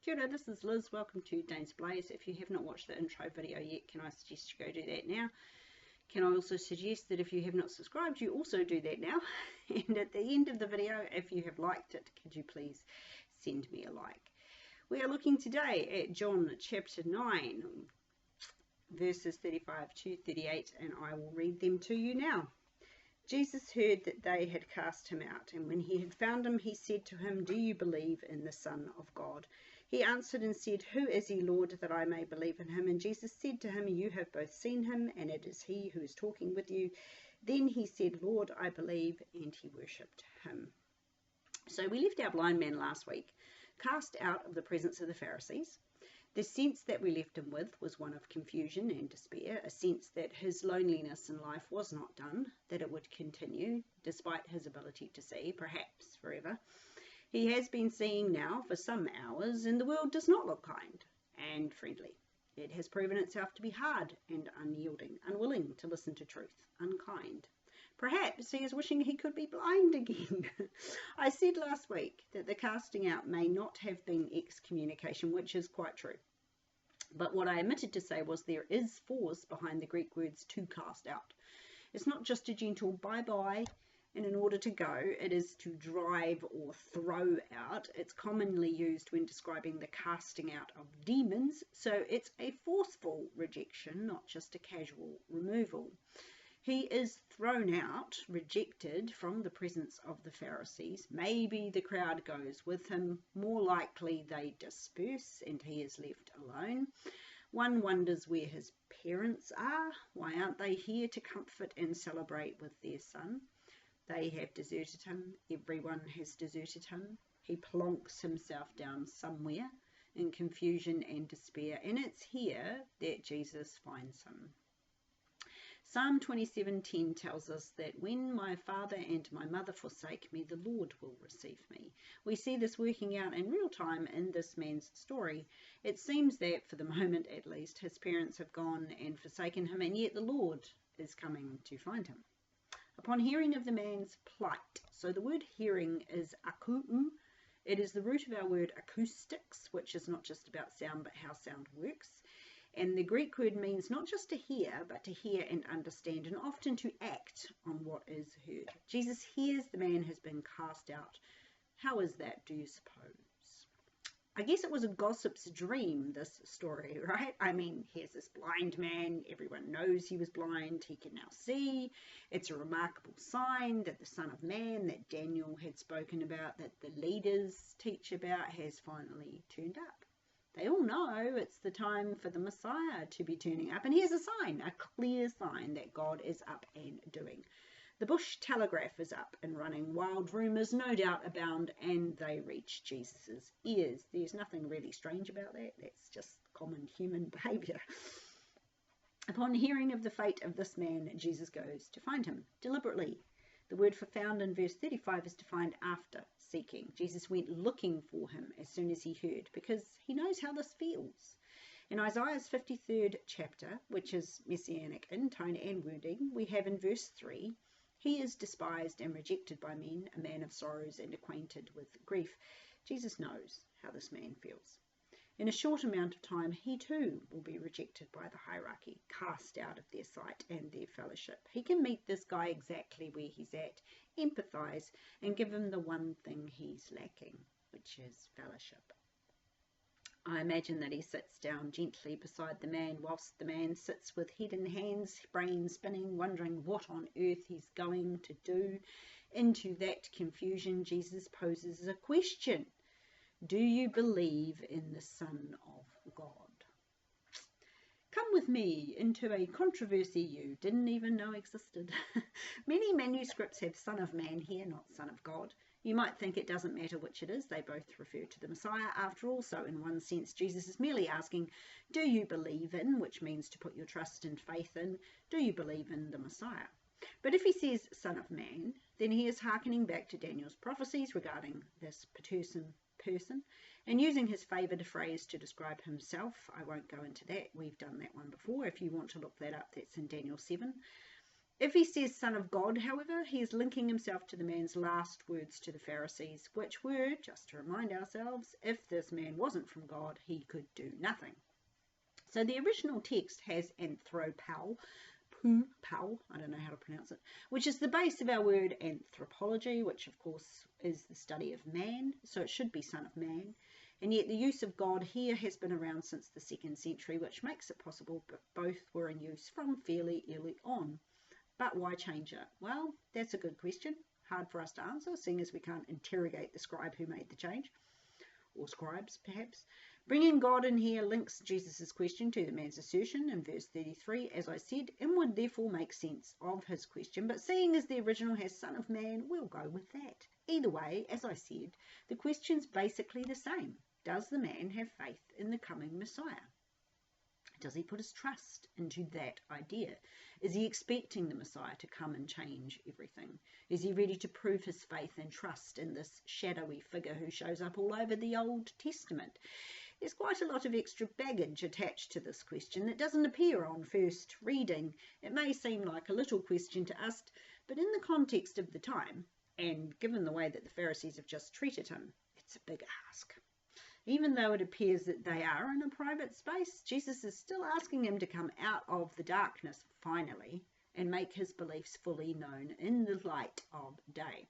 Kia ora, this is Liz. Welcome to Dane's Blaze. If you have not watched the intro video yet, can I suggest you go do that now? Can I also suggest that if you have not subscribed, you also do that now? And at the end of the video, if you have liked it, could you please send me a like? We are looking today at John chapter 9, verses 35 to 38, and I will read them to you now. Jesus heard that they had cast him out, and when he had found him, he said to him, "Do you believe in the Son of God?" He answered and said, "Who is he, Lord, that I may believe in him?" And Jesus said to him, "You have both seen him, and it is he who is talking with you." Then he said, "Lord, I believe," and he worshipped him. So we left our blind man last week, cast out of the presence of the Pharisees. The sense that we left him with was one of confusion and despair, a sense that his loneliness in life was not done, that it would continue, despite his ability to see, perhaps forever. He has been seeing now for some hours, and the world does not look kind and friendly. It has proven itself to be hard and unyielding, unwilling to listen to truth, unkind. Perhaps he is wishing he could be blind again. I said last week that the casting out may not have been excommunication, which is quite true. But what I omitted to say was there is force behind the Greek words to cast out. It's not just a gentle bye-bye, and in order to go, it is to drive or throw out. It's commonly used when describing the casting out of demons, so it's a forceful rejection, not just a casual removal. He is thrown out, rejected from the presence of the Pharisees. Maybe the crowd goes with him. More likely they disperse and he is left alone. One wonders where his parents are. Why aren't they here to comfort and celebrate with their son? They have deserted him. Everyone has deserted him. He plonks himself down somewhere in confusion and despair, and it's here that Jesus finds him. Psalm 27:10 tells us that when my father and my mother forsake me, the Lord will receive me. We see this working out in real time in this man's story. It seems that, for the moment at least, his parents have gone and forsaken him, and yet the Lord is coming to find him. Upon hearing of the man's plight, so the word hearing is akou'u. It is the root of our word acoustics, which is not just about sound, but how sound works. And the Greek word means not just to hear, but to hear and understand, and often to act on what is heard. Jesus hears the man has been cast out. How is that, do you suppose? I guess it was a gossip's dream, this story, right? I mean, here's this blind man. Everyone knows he was blind. He can now see. It's a remarkable sign that the Son of Man that Daniel had spoken about, that the leaders teach about, has finally turned up. They all know it's the time for the Messiah to be turning up. And here's a sign, a clear sign that God is up and doing. The bush telegraph is up and running. Wild rumours no doubt abound, and they reach Jesus' ears. There's nothing really strange about that. That's just common human behaviour. Upon hearing of the fate of this man, Jesus goes to find him deliberately. The word for found in verse 35 is to find after, seeking. Jesus went looking for him as soon as he heard, because he knows how this feels. In Isaiah's 53rd chapter, which is messianic in tone and wording, we have in verse 3, "He is despised and rejected by men, a man of sorrows and acquainted with grief." Jesus knows how this man feels. In a short amount of time, he too will be rejected by the hierarchy, cast out of their sight and their fellowship. He can meet this guy exactly where he's at, empathise, and give him the one thing he's lacking, which is fellowship. I imagine that he sits down gently beside the man, whilst the man sits with head in hands, brain spinning, wondering what on earth he's going to do. Into that confusion, Jesus poses a question. Do you believe in the Son of God? Come with me into a controversy you didn't even know existed. Many manuscripts have Son of Man here, not Son of God. You might think it doesn't matter which it is, they both refer to the Messiah. After all, so in one sense, Jesus is merely asking, do you believe in, which means to put your trust and faith in, do you believe in the Messiah? But if he says Son of Man, then he is hearkening back to Daniel's prophecies regarding this person, and using his favoured phrase to describe himself. I won't go into that. We've done that one before. If you want to look that up, that's in Daniel 7. If he says Son of God, however, he is linking himself to the man's last words to the Pharisees, which were, just to remind ourselves, if this man wasn't from God, he could do nothing. So the original text has anthropou, I don't know how to pronounce it, which is the base of our word anthropology, which of course is the study of man, so it should be Son of Man. And yet the use of God here has been around since the 2nd century, which makes it possible, but both were in use from fairly early on. But why change it? Well, that's a good question. Hard for us to answer, seeing as we can't interrogate the scribe who made the change, or scribes perhaps. Bringing God in here links Jesus' question to the man's assertion in verse 33, as I said, and would therefore make sense of his question. But seeing as the original has Son of Man, we'll go with that. Either way, as I said, the question's basically the same. Does the man have faith in the coming Messiah? Does he put his trust into that idea? Is he expecting the Messiah to come and change everything? Is he ready to prove his faith and trust in this shadowy figure who shows up all over the Old Testament? There's quite a lot of extra baggage attached to this question that doesn't appear on first reading. It may seem like a little question to us, but in the context of the time, and given the way that the Pharisees have just treated him, it's a big ask. Even though it appears that they are in a private space, Jesus is still asking him to come out of the darkness finally and make his beliefs fully known in the light of day.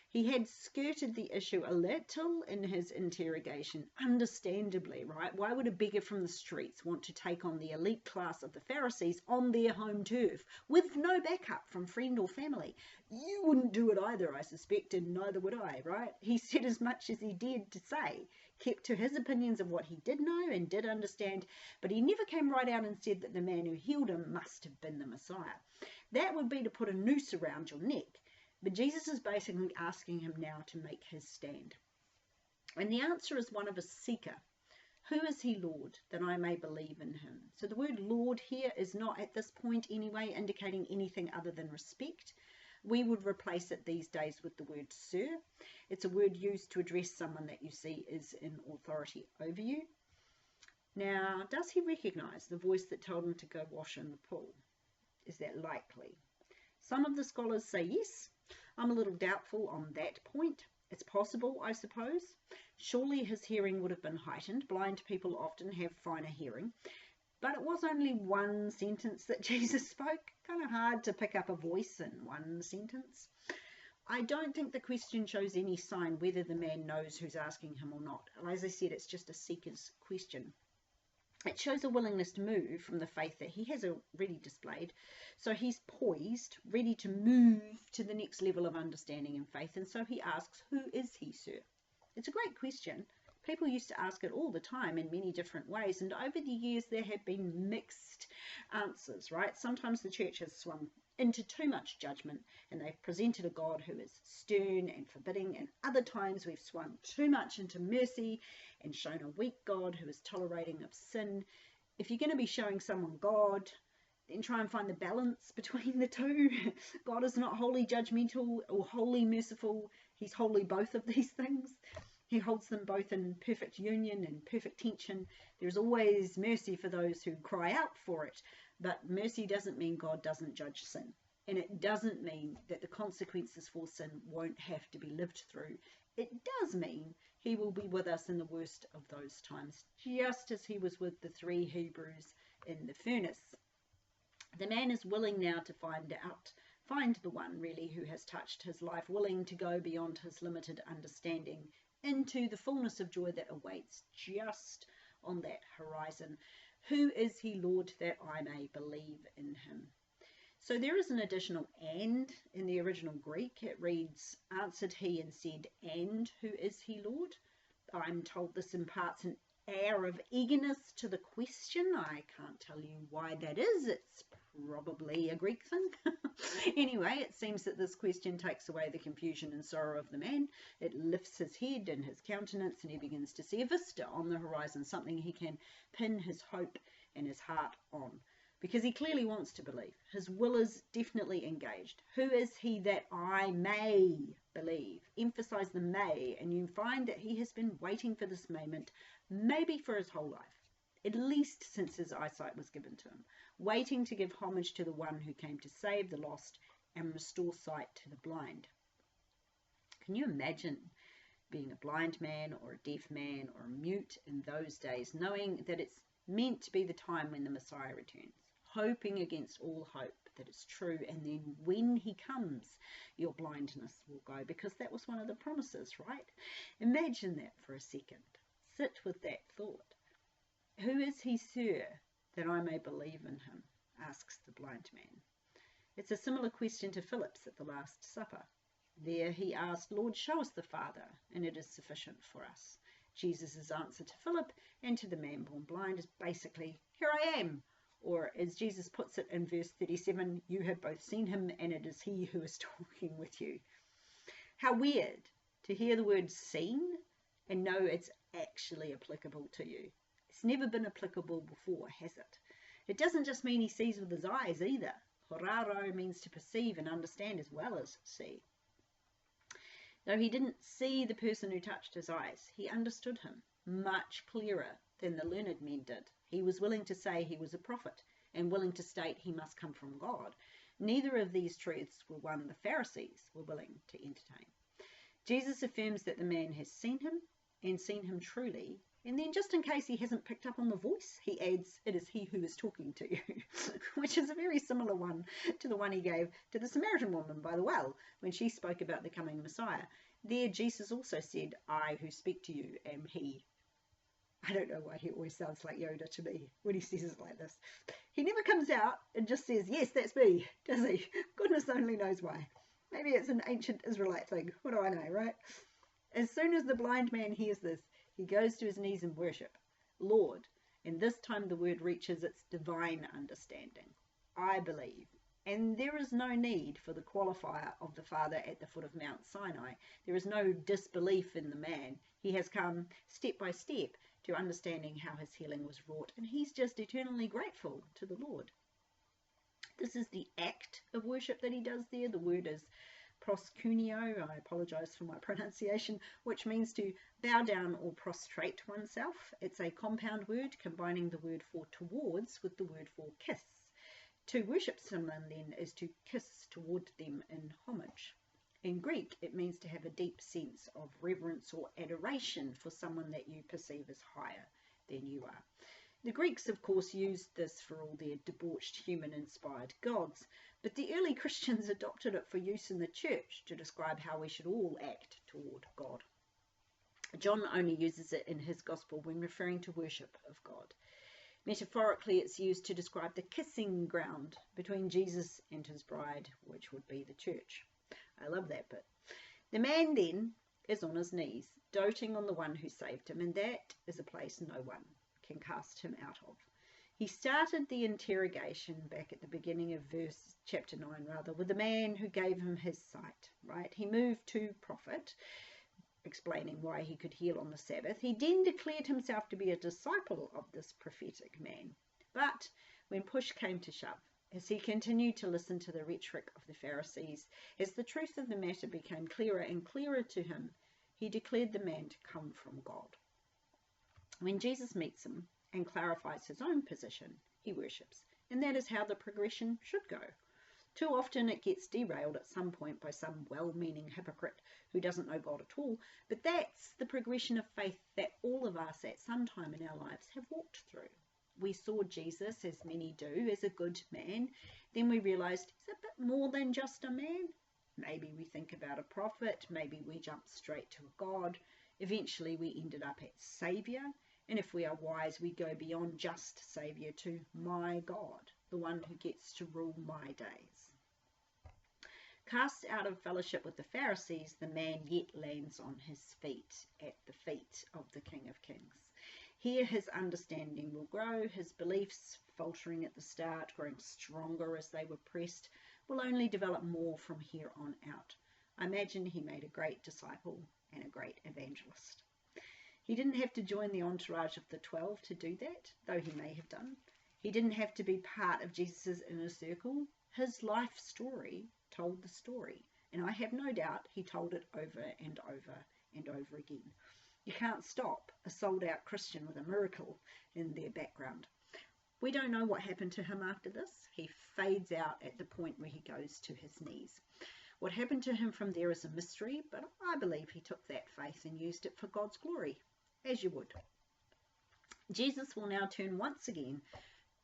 He had skirted the issue a little in his interrogation, understandably, right? Why would a beggar from the streets want to take on the elite class of the Pharisees on their home turf with no backup from friend or family? You wouldn't do it either, I suspect, and neither would I, right? He said as much as he dared to say, kept to his opinions of what he did know and did understand, but he never came right out and said that the man who healed him must have been the Messiah. That would be to put a noose around your neck. But Jesus is basically asking him now to make his stand. And the answer is one of a seeker. Who is he, Lord, that I may believe in him? So the word Lord here is not at this point anyway indicating anything other than respect. We would replace it these days with the word Sir. It's a word used to address someone that you see is in authority over you. Now, does he recognize the voice that told him to go wash in the pool? Is that likely? Some of the scholars say yes. I'm a little doubtful on that point. It's possible, I suppose. Surely his hearing would have been heightened. Blind people often have finer hearing. But it was only one sentence that Jesus spoke. Kind of hard to pick up a voice in one sentence. I don't think the question shows any sign whether the man knows who's asking him or not. As I said, it's just a seeker's question. It shows a willingness to move from the faith that he has already displayed. So he's poised, ready to move to the next level of understanding and faith. And so he asks, who is he, sir? It's a great question. People used to ask it all the time in many different ways. And over the years, there have been mixed answers, right? Sometimes the church has swum into too much judgment and they've presented a God who is stern and forbidding. And other times we've swum too much into mercy and shown a weak God who is tolerating of sin. If you're going to be showing someone God, then try and find the balance between the two. God is not wholly judgmental or wholly merciful. He's wholly both of these things. He holds them both in perfect union and perfect tension. There's always mercy for those who cry out for it. But mercy doesn't mean God doesn't judge sin. And it doesn't mean that the consequences for sin won't have to be lived through. It does mean he will be with us in the worst of those times, just as he was with the 3 Hebrews in the furnace. The man is willing now to find the one really who has touched his life, willing to go beyond his limited understanding into the fullness of joy that awaits just on that horizon. Who is he, Lord, that I may believe in him? So there is an additional and in the original Greek. It reads, answered he and said, and who is he, Lord? I'm told this imparts an air of eagerness to the question. I can't tell you why that is. It's probably a Greek thing. Anyway, it seems that this question takes away the confusion and sorrow of the man. It lifts his head and his countenance, and he begins to see a vista on the horizon, something he can pin his hope and his heart on, because he clearly wants to believe. His will is definitely engaged. Who is he that I may believe? Emphasize the may, and you find that he has been waiting for this moment, maybe for his whole life. at least since his eyesight was given to him, waiting to give homage to the one who came to save the lost and restore sight to the blind. Can you imagine being a blind man or a deaf man or a mute in those days, knowing that it's meant to be the time when the Messiah returns, hoping against all hope that it's true, and then when he comes, your blindness will go, because that was one of the promises, right? Imagine that for a second. Sit with that thought. Who is he, sir, that I may believe in him? Asks the blind man. It's a similar question to Philip's at the Last Supper. There he asked, Lord, show us the Father, and it is sufficient for us. Jesus' answer to Philip and to the man born blind is basically, here I am. Or as Jesus puts it in verse 37, you have both seen him, and it is he who is talking with you. How weird to hear the word seen and know it's actually applicable to you. It's never been applicable before, has it? It doesn't just mean he sees with his eyes either. Horaro means to perceive and understand as well as see. Though he didn't see the person who touched his eyes, he understood him much clearer than the learned men did. He was willing to say he was a prophet and willing to state he must come from God. Neither of these truths were one the Pharisees were willing to entertain. Jesus affirms that the man has seen him and seen him truly, and then just in case he hasn't picked up on the voice, he adds, it is he who is talking to you, which is a very similar one to the one he gave to the Samaritan woman by the well when she spoke about the coming Messiah. There Jesus also said, I who speak to you am he. I don't know why he always sounds like Yoda to me when he says it like this. He never comes out and just says, yes, that's me, does he? Goodness only knows why. Maybe it's an ancient Israelite thing. What do I know, right? As soon as the blind man hears this, he goes to his knees in worship. Lord, and this time the word reaches its divine understanding. I believe. And there is no need for the qualifier of the Father at the foot of Mount Sinai. There is no disbelief in the man. He has come step by step to understanding how his healing was wrought, and he's just eternally grateful to the Lord. This is the act of worship that he does there. The word is proskuneo, I apologize for my pronunciation, which means to bow down or prostrate oneself. It's a compound word combining the word for towards with the word for kiss. To worship someone then is to kiss toward them in homage. In Greek, it means to have a deep sense of reverence or adoration for someone that you perceive as higher than you are. The Greeks, of course, used this for all their debauched human-inspired gods, but the early Christians adopted it for use in the church to describe how we should all act toward God. John only uses it in his gospel when referring to worship of God. Metaphorically, it's used to describe the kissing ground between Jesus and his bride, which would be the church. I love that bit. The man then is on his knees, doting on the one who saved him, and that is a place no one can cast him out of. He started the interrogation back at the beginning of chapter 9, with the man who gave him his sight, right? He moved to prophet, explaining why he could heal on the Sabbath. He then declared himself to be a disciple of this prophetic man. But when push came to shove, as he continued to listen to the rhetoric of the Pharisees, as the truth of the matter became clearer and clearer to him, he declared the man to come from God. When Jesus meets him and clarifies his own position, he worships, and that is how the progression should go. Too often it gets derailed at some point by some well-meaning hypocrite who doesn't know God at all, but that's the progression of faith that all of us at some time in our lives have walked through. We saw Jesus, as many do, as a good man. Then we realised he's a bit more than just a man. Maybe we think about a prophet, maybe we jump straight to a God. Eventually we ended up at Saviour, and if we are wise, we go beyond just Saviour to my God, the one who gets to rule my days. Cast out of fellowship with the Pharisees, the man yet lands on his feet, at the feet of the King of Kings. Here his understanding will grow, his beliefs, faltering at the start, growing stronger as they were pressed, will only develop more from here on out. I imagine he made a great disciple and a great evangelist. He didn't have to join the entourage of the 12 to do that, though he may have done. He didn't have to be part of Jesus' inner circle. His life story told the story, and I have no doubt he told it over and over and over again. You can't stop a sold-out Christian with a miracle in their background. We don't know what happened to him after this. He fades out at the point where he goes to his knees. What happened to him from there is a mystery, but I believe he took that faith and used it for God's glory, as you would. Jesus will now turn once again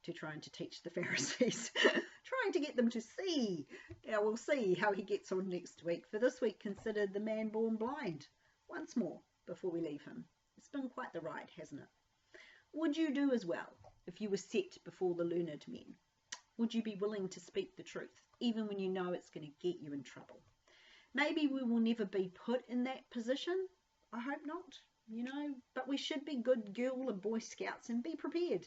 to trying to teach the Pharisees, trying to get them to see. Now we'll see how he gets on next week. For this week, consider the man born blind once more before we leave him. It's been quite the ride, hasn't it? Would you do as well if you were set before the learned men? Would you be willing to speak the truth, even when you know it's going to get you in trouble? Maybe we will never be put in that position. I hope not, but we should be good Girl and Boy Scouts and be prepared.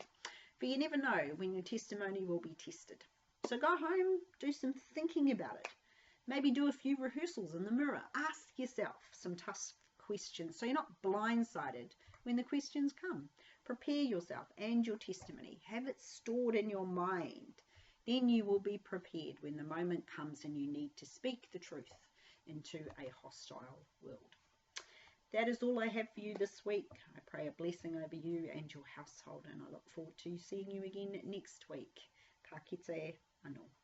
For you never know when your testimony will be tested. So go home, do some thinking about it. Maybe do a few rehearsals in the mirror. Ask yourself some tough questions so you're not blindsided when the questions come. Prepare yourself and your testimony. Have it stored in your mind. Then you will be prepared when the moment comes and you need to speak the truth into a hostile world. That is all I have for you this week. I pray a blessing over you and your household, and I look forward to seeing you again next week. Ka kite anō.